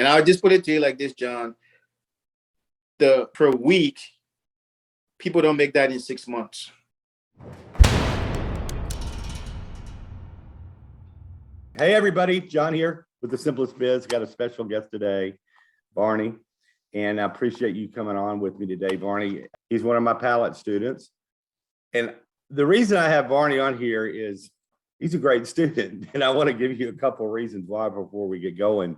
And I'll just put it to you like this, John. Per week, people don't make that in 6 months. Hey, everybody. John here with the Simplest Biz. Got a special guest today, Barney. And I appreciate you coming on with me today, Barney. He's one of my Pallet students. And the reason I have Barney on here is he's a great student. And I want to give you a couple of reasons why before we get going.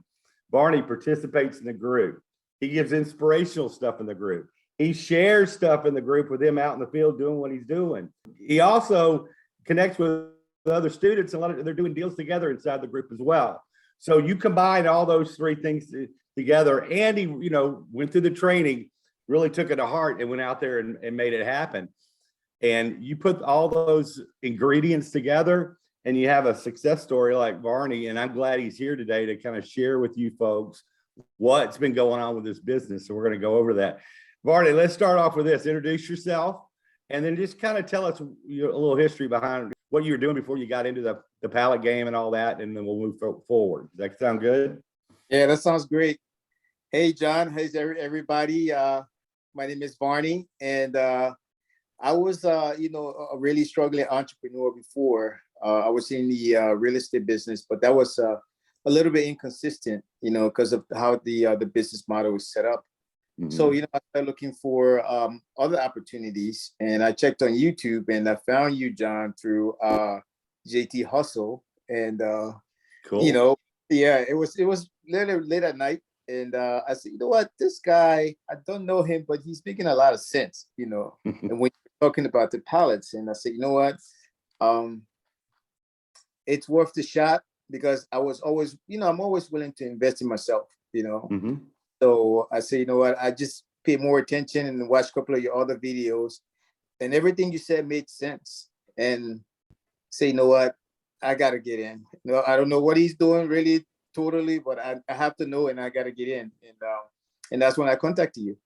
Barney participates in the group. He gives inspirational stuff in the group. He shares stuff in the group with him out in the field doing what he's doing. He also connects with other students, and they're doing deals together inside the group as well. So you combine all those three things together, and he, went through the training, really took it to heart and went out there and made it happen. And you put all those ingredients together and you have a success story like Varnie. And I'm glad he's here today to kind of share with you folks what's been going on with this business. So we're going to go over that. Varnie, let's start off with this. Introduce yourself and then just kind of tell us a little history behind what you were doing before you got into the pallet game and all that. And then we'll move forward. Does that sound good? Yeah, that sounds great. Hey, John. Hey, everybody. My name is Barney, and I was, a really struggling entrepreneur before. I was in the real estate business, but that was a little bit inconsistent, because of how the business model was set up. Mm-hmm. So, I started looking for other opportunities, and I checked on YouTube, and I found you, John, through JT Hustle, and cool. Yeah, it was literally late at night. And I said, you know what, this guy, I don't know him, but he's making a lot of sense, And when you're talking about the pallets, and I said, you know what, it's worth the shot, because I was always, I'm always willing to invest in myself, Mm-hmm. So I said, you know what, I just pay more attention and watch a couple of your other videos, and everything you said made sense. And say, you know what, I got to get in. I don't know what he's doing really totally, but I have to know, and I got to get in. And that's when I contacted you.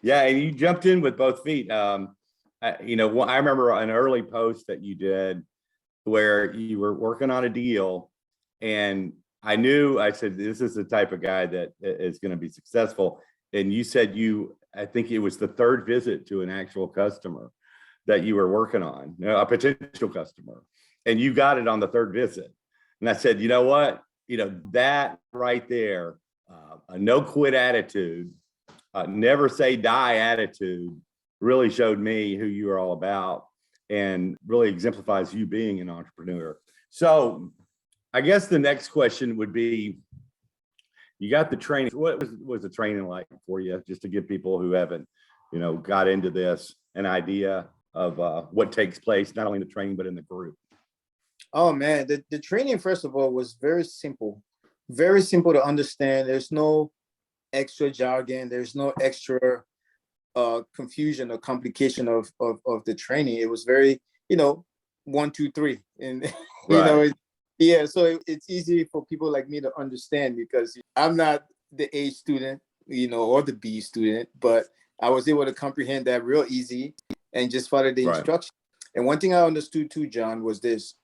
Yeah, and you jumped in with both feet. I remember an early post that you did where you were working on a deal, and I said, this is the type of guy that is going to be successful. And you said I think it was the third visit to an actual customer that you were working on, a potential customer, and you got it on the third visit. And I said, you know what? That right there, a no quit attitude, never say die attitude really showed me who you are all about and really exemplifies you being an entrepreneur. So I guess the next question would be, you got the training. What was the training like for you, just to give people who haven't, got into this an idea of what takes place, not only in the training, but in the group? Oh man, the training, first of all, was very simple to understand. There's no extra jargon. There's no extra confusion or complication of the training. It was very, 1, 2, 3, and right. Yeah. So it's easy for people like me to understand, because I'm not the A student, or the B student, but I was able to comprehend that real easy and just follow the instructions. And one thing I understood too, John, was this.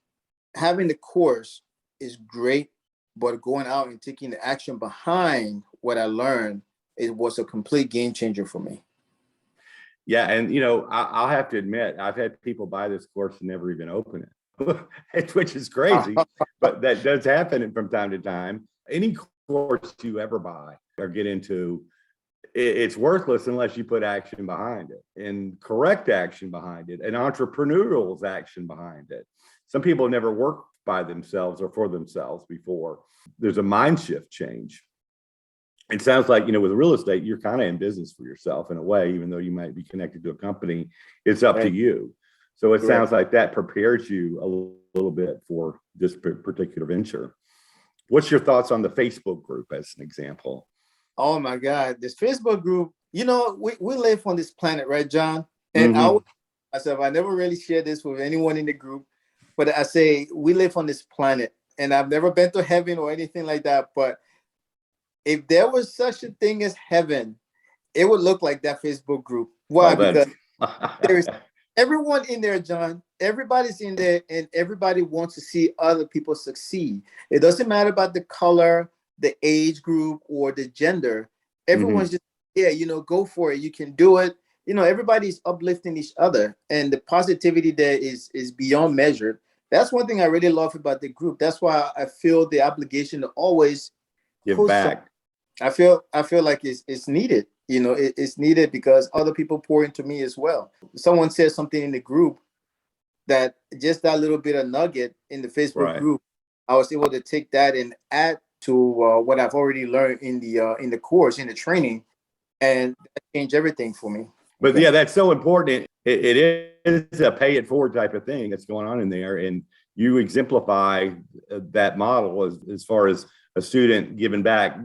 Having the course is great, but going out and taking the action behind what I learned, it was a complete game changer for me. Yeah. And, I'll have to admit, I've had people buy this course and never even open it, which is crazy, but that does happen from time to time. Any course you ever buy or get into, it's worthless unless you put action behind it, and correct action behind it, and entrepreneurial action behind it. Some people have never worked by themselves or for themselves before. There's a mind shift change. It sounds like, with real estate, you're kind of in business for yourself in a way, even though you might be connected to a company, it's up to you. So it sounds like that prepares you a little bit for this particular venture. What's your thoughts on the Facebook group as an example? Oh my God, this Facebook group, we live on this planet, right, John? And mm-hmm. I never really shared this with anyone in the group, but I say we live on this planet, and I've never been to heaven or anything like that. But if there was such a thing as heaven, it would look like that Facebook group. Why? Because there's everyone in there, John. Everybody's in there, and everybody wants to see other people succeed. It doesn't matter about the color, the age group or the gender. Mhm. Everyone's just, yeah, go for it. You can do it. Everybody's uplifting each other, and the positivity there is beyond measured. That's one thing I really love about the group. That's why I feel the obligation to always Give post something. back. I feel like it's needed. It's needed because other people pour into me as well. Someone says something in the group that just that little bit of nugget in the Facebook Right. group, I was able to take that and add to what I've already learned in the course, in the training, and that changed everything for me. But Okay. yeah, that's so important. It is a pay it forward type of thing that's going on in there. And you exemplify that model as far as a student giving back.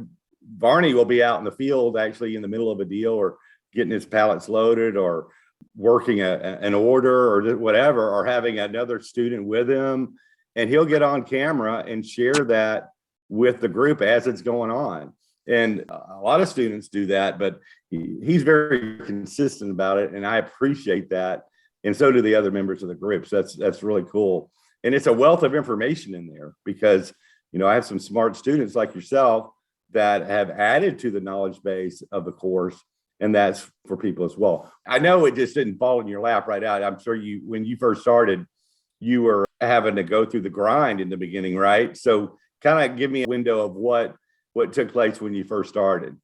Varnie will be out in the field, actually in the middle of a deal, or getting his pallets loaded, or working an order or whatever, or having another student with him. And he'll get on camera and share that with the group as it's going on. And a lot of students do that, but he's very consistent about it. And I appreciate that. And so do the other members of the group. So that's really cool. And it's a wealth of information in there because, I have some smart students like yourself that have added to the knowledge base of the course. And that's for people as well. I know it just didn't fall in your lap right out. I'm sure when you first started, you were having to go through the grind in the beginning, right? So kind of give me a window of what took place when you first started.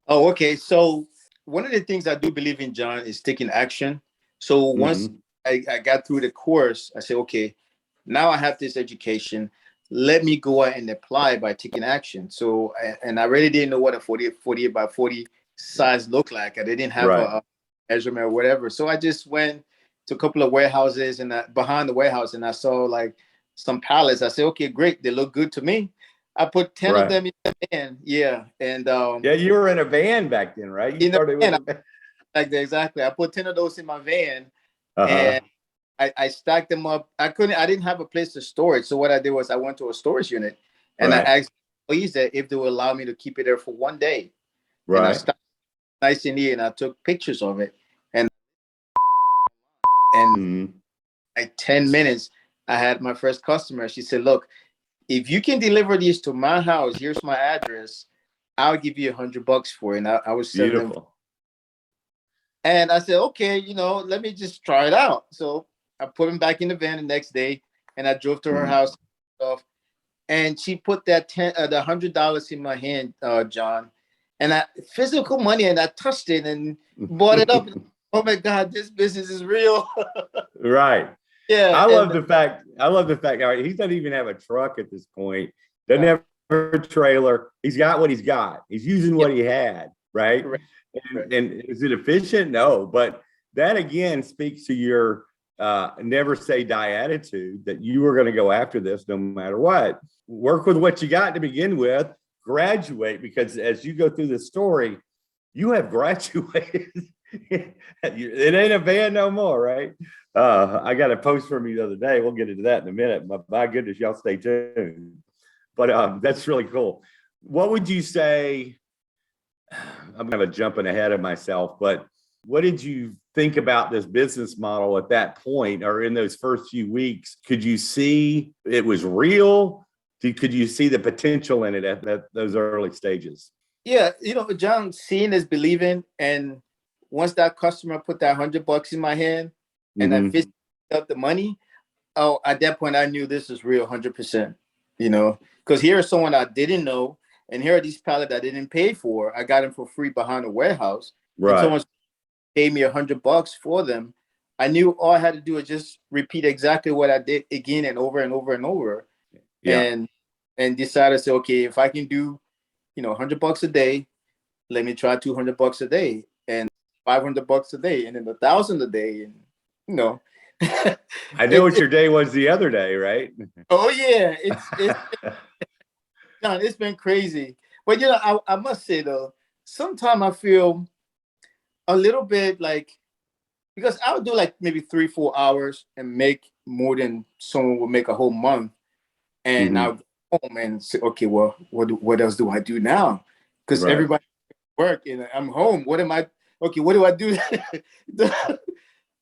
Oh, okay. So one of the things I do believe in, John, is taking action. So once I got through the course, I said, okay, now I have this education. Let me go out and apply by taking action. So, and I really didn't know what a 48 by 40 size looked like. I didn't have a measurement or whatever. So I just went to a couple of warehouses and behind the warehouse, and I saw like some pallets. I said, okay, great. They look good to me. I put 10 of them in the van. Yeah. And yeah, you were in a van back then, right? You started with a van. Exactly. I put 10 of those in my van and I stacked them up. I didn't have a place to store it. So what I did was I went to a storage unit and I asked employees that if they would allow me to keep it there for one day. And I stacked it nice and neat and I took pictures of it. And like 10 minutes, I had my first customer. She said, look, if you can deliver these to my house, here's my address. I'll give you $100 for it. And I was selling them. And I said, okay, let me just try it out. So I put them back in the van the next day, and I drove to her house, and she put the $100 in my hand, John, and physical money, and I touched it and bought it up. Oh my God, this business is real. Right. Yeah. I love the fact. All right, he doesn't even have a truck at this point. Doesn't have a trailer. He's got what he's got. He's using what he had. Right. And is it efficient? No, but that again speaks to your never say die attitude, that you were going to go after this no matter what. Work with what you got to begin with, graduate, because as you go through the story, you have graduated. It ain't a van no more, right? I got a post from you the other day. We'll get into that in a minute. But my goodness, y'all stay tuned. But that's really cool. What would you say? I'm kind of jumping ahead of myself, but what did you think about this business model at that point, or in those first few weeks? Could you see it was real? Could you see the potential in it at those early stages? Yeah, John, seeing is believing. And once that customer put that $100 in my hand and I fisted up the money, at that point I knew this is real 100%, because here is someone I didn't know. And here are these pallets I didn't pay for. I got them for free behind the warehouse. Right. And someone paid me $100 for them. I knew all I had to do was just repeat exactly what I did again and over and over and over. Yeah. And decided to say, okay, if I can do, $100 a day, let me try $200 a day and $500 a day and then $1,000 a day. And, I know what your day was the other day, right? Oh yeah. It's John, it's been crazy. But I must say though, sometimes I feel a little bit like, because I would do like maybe 3-4 hours and make more than someone would make a whole month. And I would go home and say, okay, well, what else do I do now? Because everybody work and I'm home. What do I do?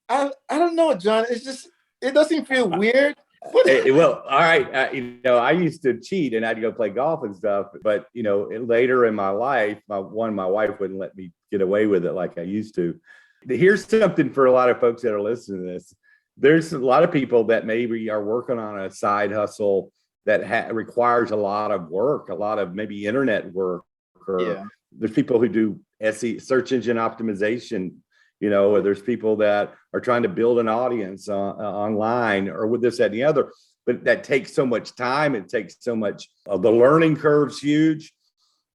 I don't know, John. It's just, it doesn't feel weird. Well, all right. I used to cheat and I'd go play golf and stuff. But, later in my life, my wife wouldn't let me get away with it like I used to. Here's something for a lot of folks that are listening to this. There's a lot of people that maybe are working on a side hustle that requires a lot of work, a lot of maybe internet work, or there's people who do SEO, search engine optimization, or there's people that are trying to build an audience online or with this, that, and the other, but that takes so much time. It takes so much, the learning curve's huge.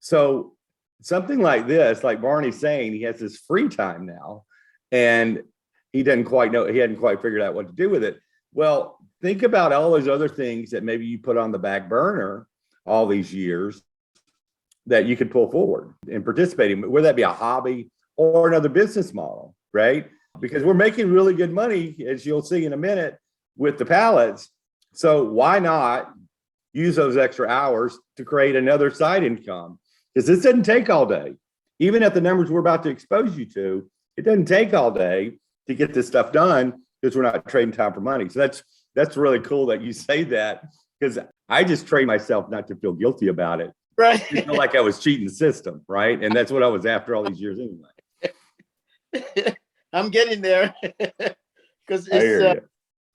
So something like this, like Barney's saying, he has this free time now and he hadn't quite figured out what to do with it. Well, think about all those other things that maybe you put on the back burner all these years that you could pull forward and participate in, whether that be a hobby or another business model, right? Because we're making really good money, as you'll see in a minute, with the pallets. So why not use those extra hours to create another side income? Because this doesn't take all day. Even at the numbers we're about to expose you to, it doesn't take all day to get this stuff done because we're not trading time for money. So that's really cool that you say that, because I just train myself not to feel guilty about it. Right. I feel like I was cheating the system, right? And that's what I was after all these years anyway. I'm getting there. Because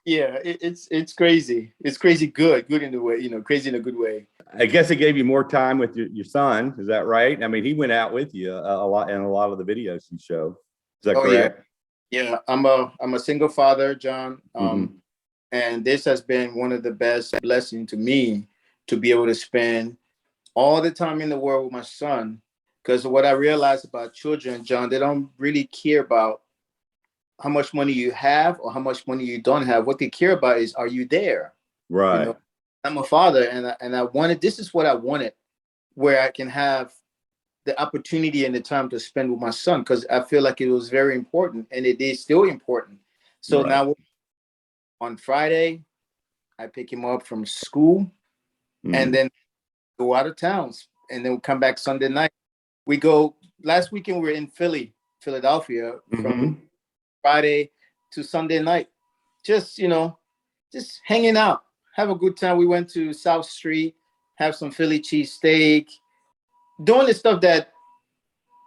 it's crazy. It's crazy good in a way, crazy in a good way. I guess it gave you more time with your son. Is that right? I mean, he went out with you a lot in a lot of the videos you show. Is that correct? Yeah. I'm a single father, John. And this has been one of the best blessings to me to be able to spend all the time in the world with my son. Because what I realized about children, John, they don't really care about how much money you have or how much money you don't have. What they care about is, are you there? Right. I'm a father, and I wanted, this is what I wanted, where I can have the opportunity and the time to spend with my son, because I feel like it was very important, and it is still important. So now on Friday, I pick him up from school and then go out of town, and then we come back Sunday night. We go, last weekend we were in Philadelphia from Friday to Sunday night, just hanging out, have a good time. We went to South Street, have some Philly cheesesteak, doing the stuff that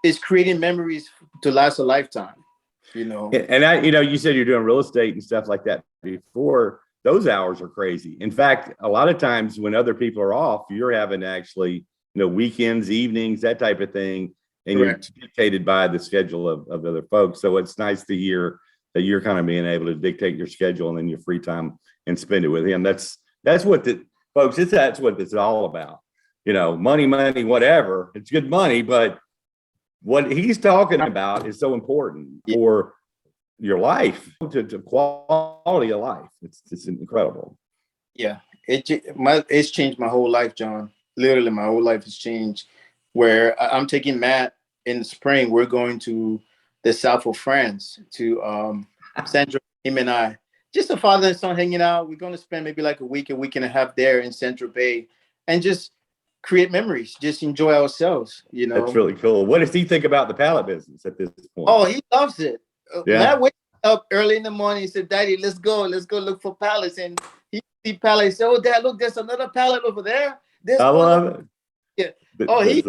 is creating memories to last a lifetime, And you said you're doing real estate and stuff like that before. Those hours are crazy. In fact, a lot of times when other people are off, you're having to actually, weekends, evenings, that type of thing. And Correct. You're dictated by the schedule of other folks. So it's nice to hear that you're kind of being able to dictate your schedule and then your free time and spend it with him. That's what folks, that's what it's all about. Money, whatever. It's good money, but what he's talking about is so important for your life, to quality of life. It's incredible. Yeah, it's changed my whole life, John. Literally, my whole life has changed. Where I'm taking Matt in the spring, we're going to the south of France to Central. Him and I, just a father and son hanging out. We're going to spend maybe like a week and a half there in Central Bay, and just create memories, just enjoy ourselves. That's really cool. What does he think about the pallet business at this point? Oh, he loves it. Matt wakes up early in the morning. He said, "Daddy, let's go look for pallets." And he see pallets. He said, "Oh, Dad, look, there's another pallet over there." I love it. Yeah. He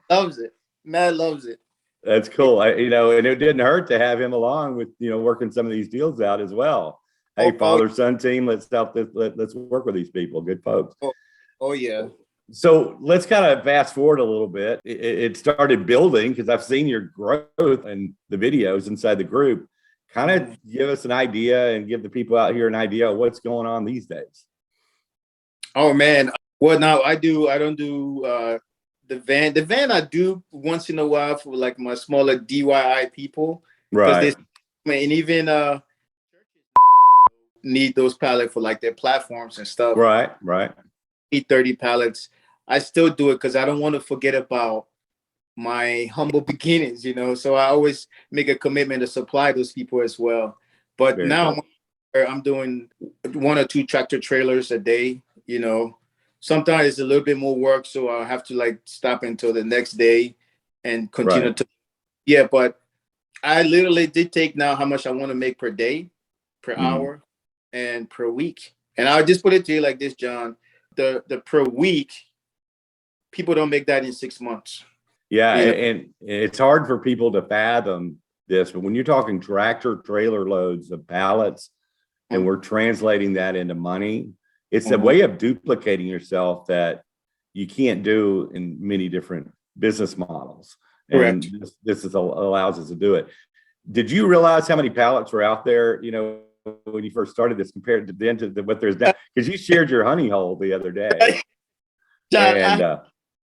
loves it. Matt loves it. That's cool. And it didn't hurt to have him along with, working some of these deals out as well. Hey, father-son team, let's work with these people. Good folks. Oh yeah. So let's kind of fast forward a little bit. It started building because I've seen your growth and the videos inside the group. Kind of give us an idea and give the people out here an idea of what's going on these days. Oh man. Well, now I don't do the van. The van I do once in a while for like my smaller DIY people. Right. And even need those pallets for like their platforms and stuff. Right. Need 30 pallets. I still do it because I don't want to forget about my humble beginnings, So I always make a commitment to supply those people as well. But Very now cool. I'm doing 1 or 2 tractor trailers a day, Sometimes it's a little bit more work, so I'll have to like stop until the next day and continue to. Yeah, but I literally did take now how much I want to make per day, per hour, and per week. And I'll just put it to you like this, John. The per week, people don't make that in 6 months. Yeah, You know? and it's hard for people to fathom this, but when you're talking tractor trailer loads of pallets and we're translating that into money, it's a way of duplicating yourself that you can't do in many different business models. Correct. And this allows us to do it. Did you realize how many pallets were out there, you know, when you first started this compared to then to what there's now? Because you shared your honey hole the other day. John, And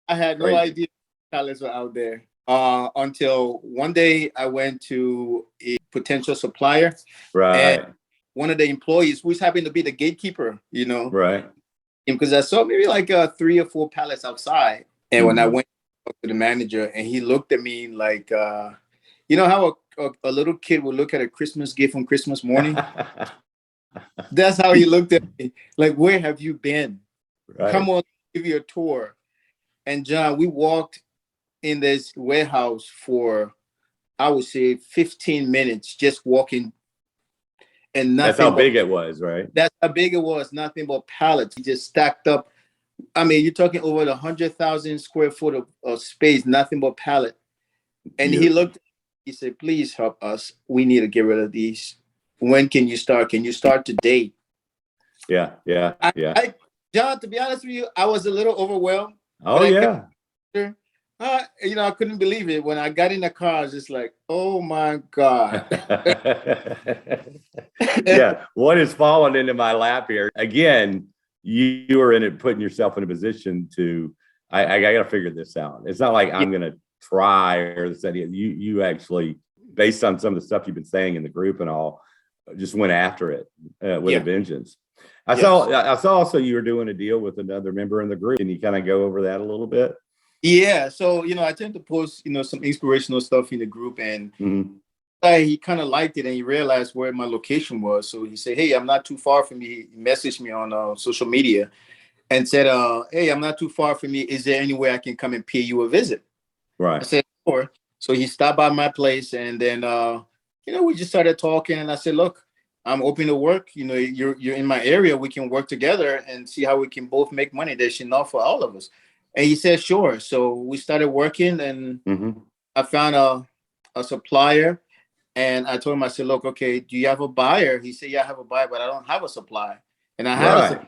I had no idea pallets were out there until one day I went to a potential supplier. Right. And one of the employees, who's happened to be the gatekeeper, you know, right. Because I saw maybe like 3 or 4 pallets outside. And when I went to the manager, and he looked at me like, you know how a little kid would look at a Christmas gift on Christmas morning? That's how he looked at me. Like, where have you been? Right. Come on, give you a tour. And John, we walked in this warehouse for, I would say, 15 minutes, just walking. And nothing. That's how big it was, right? That's how big it was. Nothing but pallets. He just stacked up. I mean, you're talking over 100,000 square foot of space, nothing but pallet. And he looked, he said, please help us. We need to get rid of these. When can you start? Can you start today? Yeah. John, to be honest with you, I was a little overwhelmed. Oh, yeah. You know, I couldn't believe it. When I got in the car, I was just like, oh my God. Yeah. What is falling into my lap here? Again, you are in it, putting yourself in a position to, I got to figure this out. It's not like I'm going to try or this idea. You actually, based on some of the stuff you've been saying in the group and all, just went after it with a vengeance. I saw also you were doing a deal with another member in the group. Can you kind of go over that a little bit? Yeah. So, you know, I tend to post, you know, some inspirational stuff in the group, and he kind of liked it, and he realized where my location was. So he said, hey, I'm not too far from you. He messaged me on social media and said, hey, I'm not too far from you. Is there any way I can come and pay you a visit? Right. I said, sure. So he stopped by my place, and then, you know, we just started talking, and I said, look, I'm open to work. You know, you're in my area. We can work together and see how we can both make money. There's enough for all of us. And he said, sure. So we started working, and I found a supplier, and I told him, I said, look, okay, do you have a buyer? He said, yeah, I have a buyer, but I don't have a supply. And I had a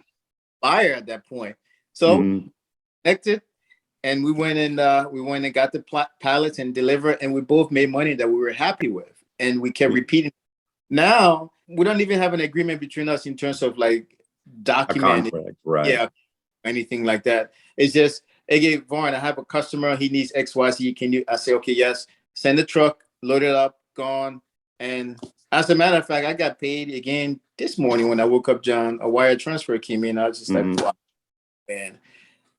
buyer at that point. So connected, and we went and got the pallets and delivered, and we both made money that we were happy with. And we kept repeating. Now we don't even have an agreement between us in terms of like documenting, anything like that. It's just, hey, Varn, I have a customer. He needs XYZ. Can you? I say, okay, yes. Send the truck, load it up, gone. And as a matter of fact, I got paid again this morning when I woke up, John. A wire transfer came in. I was just like, wow, man.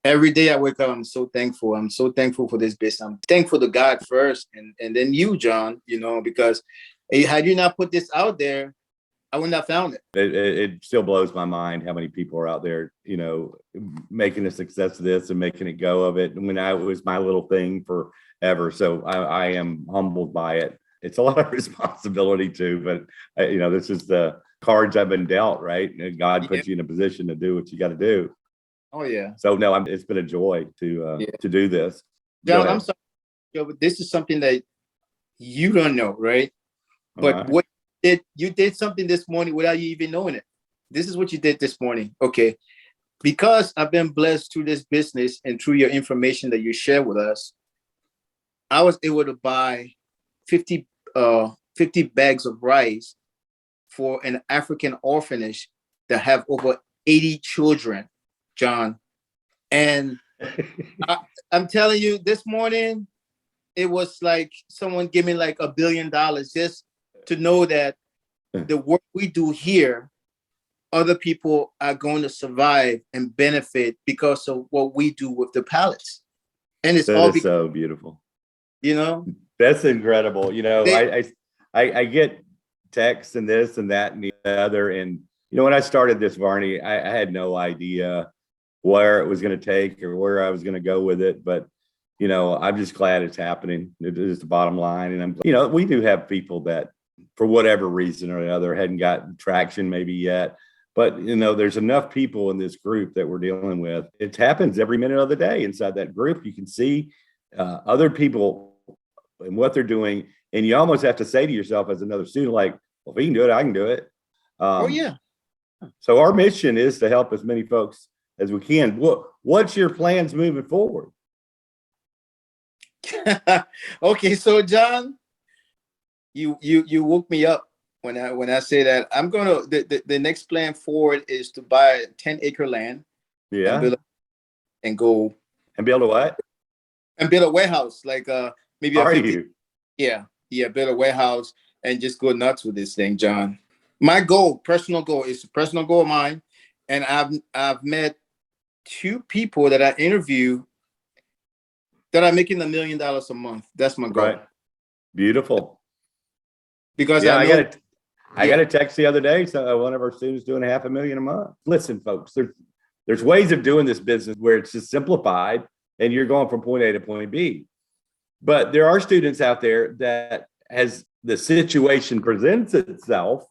Every day I wake up, I'm so thankful. I'm so thankful for this business. I'm thankful to God first, and then you, John, you know, because had you not put this out there, I wouldn't have found it. It still blows my mind how many people are out there, you know, making a success of this and making it go of it. And when it was my little thing forever. So I am humbled by it. It's a lot of responsibility too, but you know, this is the cards I've been dealt, right? And God puts you in a position to do what you got to do. Oh yeah. So no, it's been a joy to do this. John, I'm sorry, but this is something that you don't know, right? But what you did something this morning without you even knowing it. This is what you did this morning. Okay. Because I've been blessed through this business and through your information that you share with us, I was able to buy 50 bags of rice for an African orphanage that have over 80 children, John. And I'm telling you, this morning, it was like someone gave me like $1 billion just to know that the work we do here, other people are going to survive and benefit because of what we do with the pallets. And it's all so beautiful. You know, that's incredible. You know, I get texts and this and that and the other. And, you know, when I started this, Varnie, I had no idea where it was going to take or where I was going to go with it. But, you know, I'm just glad it's happening. It is the bottom line. And you know, we do have people that, for whatever reason or another, hadn't gotten traction maybe yet. But, there's enough people in this group that we're dealing with. It happens every minute of the day inside that group. You can see other people and what they're doing. And you almost have to say to yourself as another student, like, well, if he can do it, I can do it. Oh, yeah. So our mission is to help as many folks as we can. What's your plans moving forward? Okay, so John, you woke me up when I say that. I'm gonna the next plan forward is to buy 10-acre land. Yeah. And build a what? And build a warehouse, like maybe Are a 50. you? Yeah, build a warehouse and just go nuts with this thing, John. My personal goal of mine, and I've met 2 people that I interview that are making $1 million a month. That's my goal. Right. Beautiful. Because yeah, I got a text the other day. So one of our students doing $500,000 a month. Listen, folks, there's ways of doing this business where it's just simplified and you're going from point A to point B. But there are students out there that, as the situation presents itself,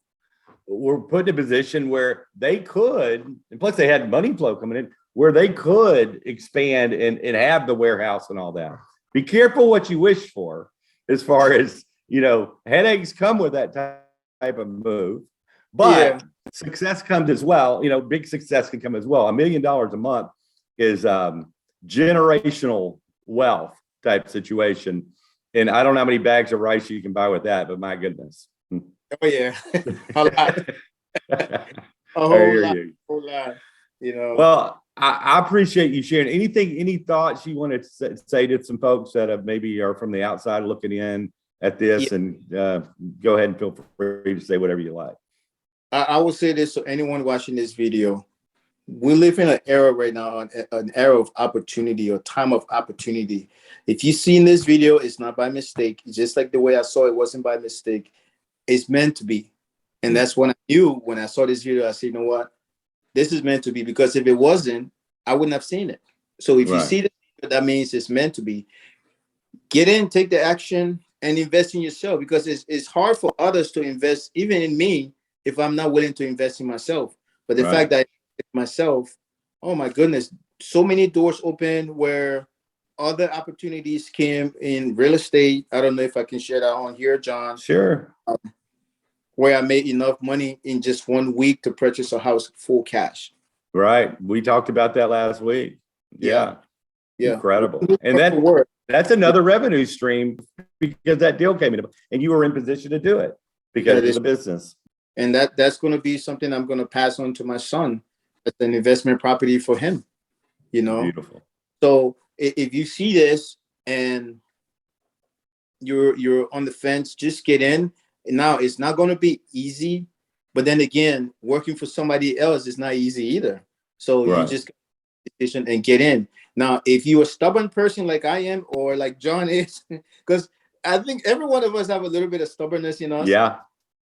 were put in a position where they could, and plus they had money flow coming in, where they could expand and have the warehouse and all that. Be careful what you wish for, as far as, headaches come with that type of move, but success comes as well. Big success can come as well. $1 million a month is generational wealth type situation. And I don't know how many bags of rice you can buy with that, but my goodness. Oh yeah, a lot. A whole lot. Well, I appreciate you sharing. Any thoughts you want to say to some folks that have maybe are from the outside looking in at this, and go ahead and feel free to say whatever you like. I will say this to anyone watching this video. We live in an era right now, an era of opportunity, or time of opportunity. If you see in this video, it's not by mistake. Just like the way I saw it wasn't by mistake. It's meant to be. And that's when I knew, when I saw this video, I said, you know what? This is meant to be, because if it wasn't, I wouldn't have seen it. So if you see it, that means it's meant to be. Get in, take the action, and invest in yourself, because it's hard for others to invest, even in me, if I'm not willing to invest in myself. But the fact that I invest in myself, oh my goodness, so many doors open where other opportunities came in real estate. I don't know if I can share that on here, John. Sure. Where I made enough money in just 1 week to purchase a house full cash. Right. We talked about that last week. Yeah. Incredible. And that's another revenue stream, because that deal came in and you were in position to do it because of the business. And that's going to be something I'm going to pass on to my son as an investment property for him. Beautiful. So if you see this and you're on the fence, just get in. Now, it's not going to be easy, but then again, working for somebody else is not easy either. So you just decision and get in. Now, if you're a stubborn person like I am, or like John is, because I think every one of us have a little bit of stubbornness, Yeah.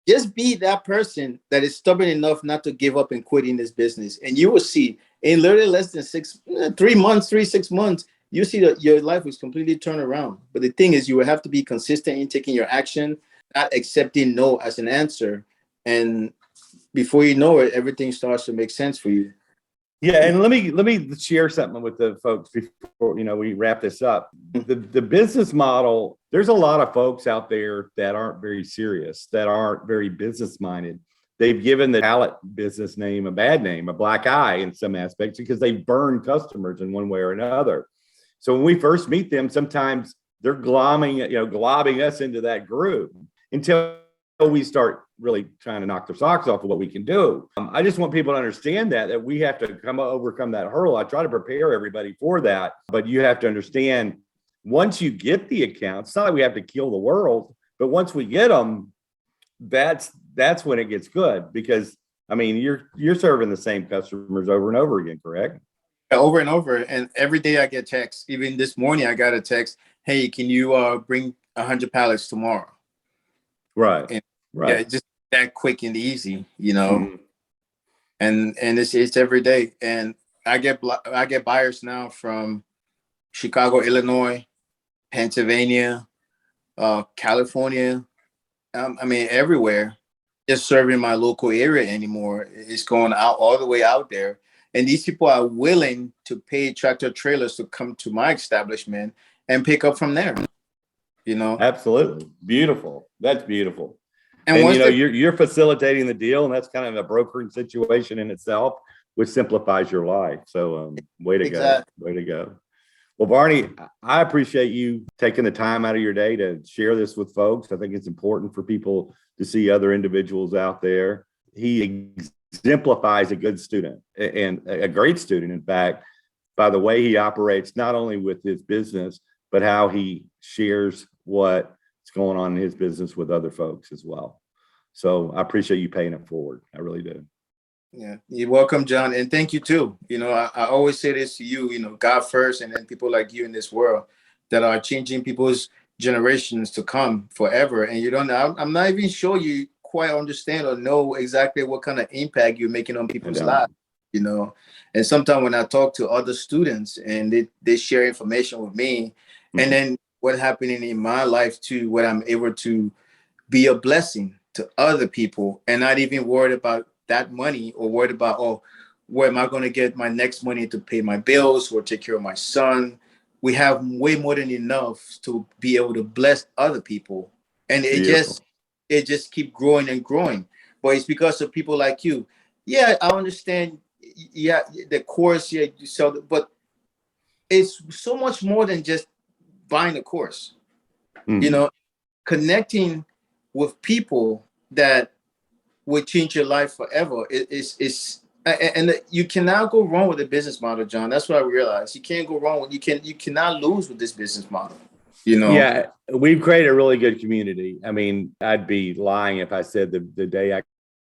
Just be that person that is stubborn enough not to give up and quit in this business. And you will see in literally less than 6 months, you see that your life was completely turned around. But the thing is, you will have to be consistent in taking your action, not accepting no as an answer. And before you know it, everything starts to make sense for you. Yeah, and let me share something with the folks before we wrap this up. The business model, there's a lot of folks out there that aren't very serious, that aren't very business minded. They've given the Pallet business name a bad name, a black eye in some aspects, because they burn customers in one way or another. So when we first meet them, sometimes they're globbing us into that group until we start really trying to knock their socks off of what we can do. I just want people to understand that we have to overcome that hurdle. I try to prepare everybody for that, but you have to understand, once you get the accounts, it's not like we have to kill the world, but once we get them, that's when it gets good, because you're serving the same customers over and over again, correct? Over and over. And every day I get texts. Even this morning, I got a text. Hey, can you bring 100 pallets tomorrow? Right. And, right. Yeah, just that quick and easy, Mm-hmm. And it's every day. And I get buyers now from Chicago, Illinois, Pennsylvania, California. Everywhere. just serving my local area anymore. It's going out all the way out there. And these people are willing to pay tractor trailers to come to my establishment and pick up from there, you know. Absolutely. Beautiful. That's beautiful. And And once they you're facilitating the deal, and that's kind of a brokering situation in itself, which simplifies your life. So way to go. Way to go. Well, Barney, I appreciate you taking the time out of your day to share this with folks. I think it's important for people to see other individuals out there. He exemplifies a good student and a great student, in fact, by the way he operates, not only with his business, but how he shares what's going on in his business with other folks as well. So I appreciate you paying it forward. I really do. Yeah, you're welcome, John. And thank you too. I always say this to you, God first, and then people like you in this world that are changing people's generations to come forever. And you don't know, I'm not even sure you quite understand or know exactly what kind of impact you're making on people's lives. And sometimes when I talk to other students and they share information with me, and then what happening in my life too, what I'm able to be a blessing to other people and not even worried about that money or worried about, oh, where am I going to get my next money to pay my bills or take care of my son? We have way more than enough to be able to bless other people. And it just keep growing and growing. But it's because of people like you. Yeah, I understand. Yeah, the course, yeah, you sell, but it's so much more than just buying a course. Connecting with people that would change your life forever. And you cannot go wrong with the business model, John. That's what I realized. You can't go wrong. You cannot lose with this business model. Yeah, we've created a really good community. I mean, I'd be lying if I said the day I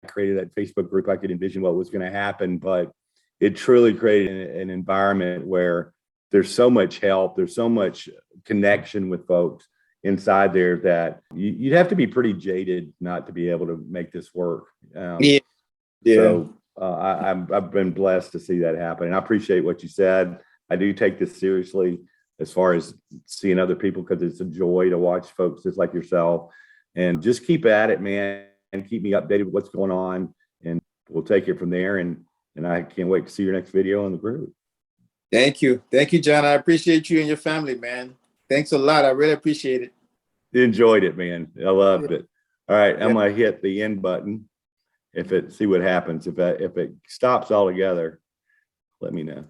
created that Facebook group, I could envision what was going to happen, but it truly created an environment where there's so much help. There's so much connection with folks inside there that you'd have to be pretty jaded not to be able to make this work. So I've been blessed to see that happen. And I appreciate what you said. I do take this seriously as far as seeing other people, because it's a joy to watch folks just like yourself, and just keep at it, man, and keep me updated with what's going on, and we'll take it from there. And I can't wait to see your next video on the group. Thank you, John. I appreciate you and your family, man. Thanks a lot. I really appreciate it. Enjoyed it, man. I loved it. All right, I'm gonna hit the end button. See what happens. If it stops altogether, let me know.